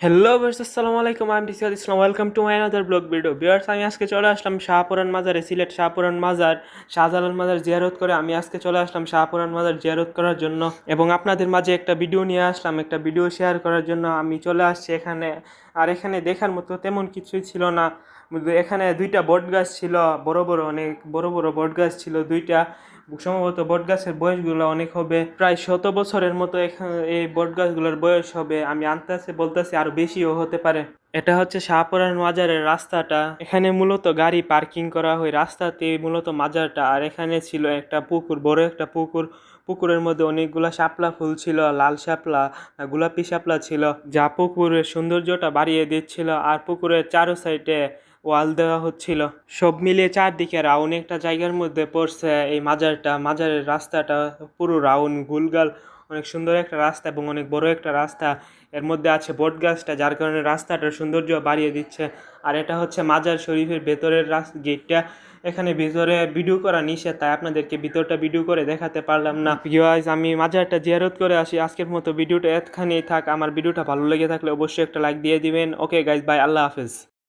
Hello verse আসসালামু আলাইকুম আমি Tisiad Islam welcome to my another blog video viewers আমি আজকে চলে আসলাম শাহপুরান মাজারে সিলেট শাহপুরান মাজার শাহজালাল মাজার জিয়ারত করে আমি আজকে চলে আসলাম শাহপুরান মাজার জিয়ারত করার জন্য এবং আপনাদের মাঝে একটা ভিডিও নিয়ে আসলাম একটা ভিডিও শেয়ার করার জন্য আমি চলে আসছি এখানে। আর এখানে দেখার মতো তেমন কিছুই ছিল না। এখানে দুইটা বট গাছ ছিল, বড় বড় অনেক বড় বড় বট গাছ ছিল দুইটা। সম্ভবত বট গাছের বয়সগুলো অনেক হবে, প্রায় 100 বছরের মতো এখানে এই বট গাছগুলোর বয়স হবে। আমি আনতেছি বলতেছি আরো বেশিও হতে পারে। এটা হচ্ছে শাহপুরান মাজারের রাস্তাটা, এখানে মূলত গাড়ি পার্কিং করা হয় রাস্তাতে মূলত মাজারটা। আর এখানে ছিল একটা পুকুর, বড় একটা পুকুর। পুকুরের মধ্যে অনেকগুলা শাপলা ফুল ছিল, লাল শাপলা, গোলাপি শাপলা ছিল, যা পুকুরের সৌন্দর্যটা বাড়িয়ে দিচ্ছিল। আর পুকুরের চারো সাইডে ওয়াল দেওয়া হচ্ছিল। সব মিলিয়ে চারদিকে রাউন্ড একটা জায়গার মধ্যে পড়ছে এই মাজারটা। মাজারের রাস্তাটা পুরো রাউন্ড গুলগাল, অনেক সুন্দর একটা রাস্তা এবং অনেক বড় একটা রাস্তা। এর মধ্যে আছে বট গাছটা, যার কারণে রাস্তাটার সৌন্দর্য বাড়িয়ে দিচ্ছে। আর এটা হচ্ছে মাজার শরীফের ভেতরের গেটটা। এখানে ভিতরে ভিডিও করা নিষেধ, তাই আপনাদেরকে ভিতরটা ভিডিও করে দেখাতে পারলাম না। গাইস, আমি মাজারটা জিয়ারত করে আসি। আজকের মতো ভিডিওটা এতখানেই থাক। আমার ভিডিওটা ভালো লেগে থাকলে অবশ্যই একটা লাইক দিয়ে দিবেন। ওকে গাইস, বাই, আল্লাহ হাফেজ।